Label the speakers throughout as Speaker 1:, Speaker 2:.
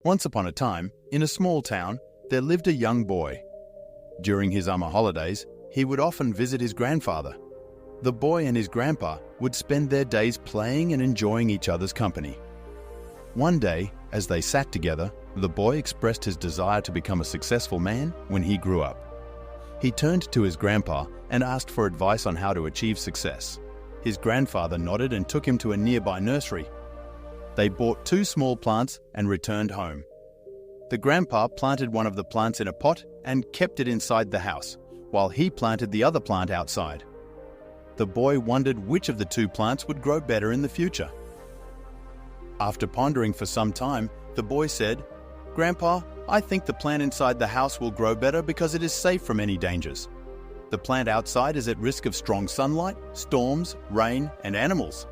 Speaker 1: Once upon a time, in a small town, there lived a young boy. During his summer holidays, he would often visit his grandfather. The boy and his grandpa would spend their days playing and enjoying each other's company. One day, as they sat together, the boy expressed his desire to become a successful man when he grew up. He turned to his grandpa and asked for advice on how to achieve success. His grandfather nodded and took him to a nearby nursery. They bought 2 small plants and returned home. The grandpa planted one of the plants in a pot and kept it inside the house, while he planted the other plant outside. The boy wondered which of the 2 plants would grow better in the future. After pondering for some time, the boy said, "Grandpa, I think the plant inside the house will grow better because it is safe from any dangers. The plant outside is at risk of strong sunlight, storms, rain, and animals."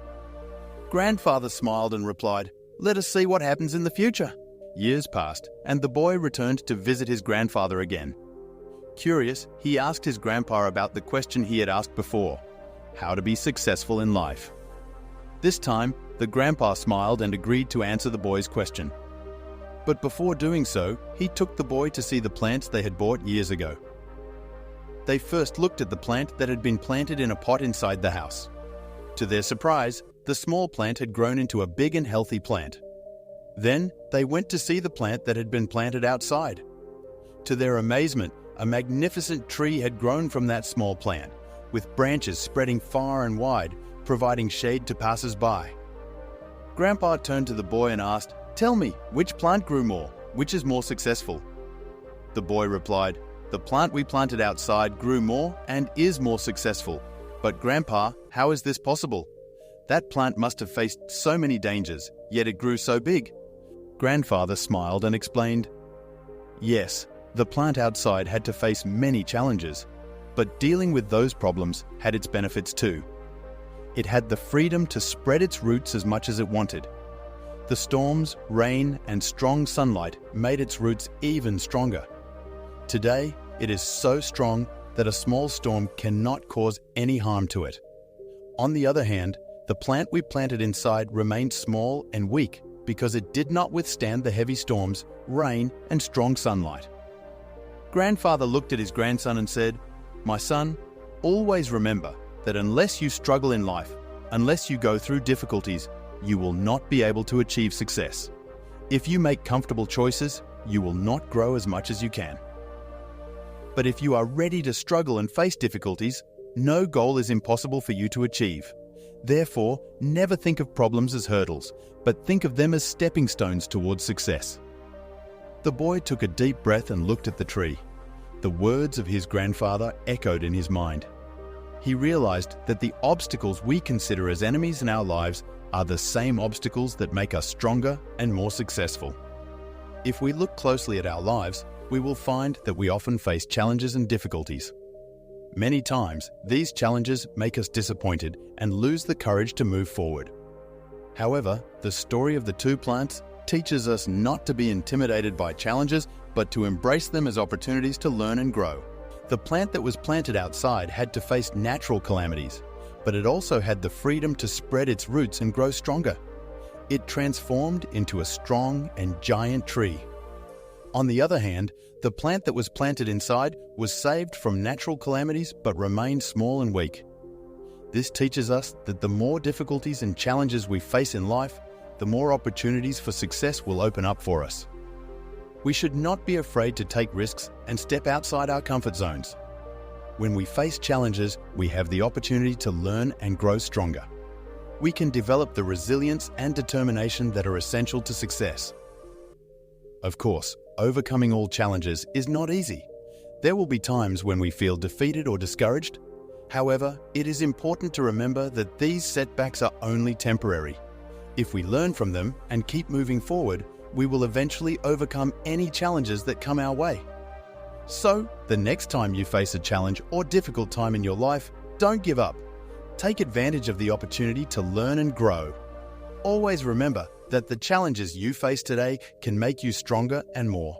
Speaker 1: Grandfather smiled and replied, "Let us see what happens in the future." Years passed, and the boy returned to visit his grandfather again. Curious, he asked his grandpa about the question he had asked before: how to be successful in life. This time, the grandpa smiled and agreed to answer the boy's question. But before doing so, he took the boy to see the plants they had bought years ago. They first looked at the plant that had been planted in a pot inside the house. To their surprise, the small plant had grown into a big and healthy plant. Then, they went to see the plant that had been planted outside. To their amazement, a magnificent tree had grown from that small plant, with branches spreading far and wide, providing shade to passers-by. Grandpa turned to the boy and asked, "Tell me, which plant grew more? Which is more successful?" The boy replied, "The plant we planted outside grew more and is more successful. But Grandpa, how is this possible? That plant must have faced so many dangers, yet it grew so big." Grandfather smiled and explained, "Yes, the plant outside had to face many challenges, but dealing with those problems had its benefits too. It had the freedom to spread its roots as much as it wanted. The storms, rain, and strong sunlight made its roots even stronger. Today, it is so strong that a small storm cannot cause any harm to it. On the other hand, the plant we planted inside remained small and weak because it did not withstand the heavy storms, rain, and strong sunlight." Grandfather looked at his grandson and said, "My son, always remember that unless you struggle in life, unless you go through difficulties, you will not be able to achieve success. If you make comfortable choices, you will not grow as much as you can. But if you are ready to struggle and face difficulties, no goal is impossible for you to achieve. Therefore, never think of problems as hurdles, but think of them as stepping stones towards success." The boy took a deep breath and looked at the tree. The words of his grandfather echoed in his mind. He realized that the obstacles we consider as enemies in our lives are the same obstacles that make us stronger and more successful. If we look closely at our lives, we will find that we often face challenges and difficulties. Many times, these challenges make us disappointed and lose the courage to move forward. However, the story of the 2 plants teaches us not to be intimidated by challenges, but to embrace them as opportunities to learn and grow. The plant that was planted outside had to face natural calamities, but it also had the freedom to spread its roots and grow stronger. It transformed into a strong and giant tree. On the other hand, the plant that was planted inside was saved from natural calamities but remained small and weak. This teaches us that the more difficulties and challenges we face in life, the more opportunities for success will open up for us. We should not be afraid to take risks and step outside our comfort zones. When we face challenges, we have the opportunity to learn and grow stronger. We can develop the resilience and determination that are essential to success. Of course, overcoming all challenges is not easy. There will be times when we feel defeated or discouraged. However, it is important to remember that these setbacks are only temporary. If we learn from them and keep moving forward, we will eventually overcome any challenges that come our way. So, the next time you face a challenge or difficult time in your life, don't give up. Take advantage of the opportunity to learn and grow. Always remember that the challenges you face today can make you stronger and more.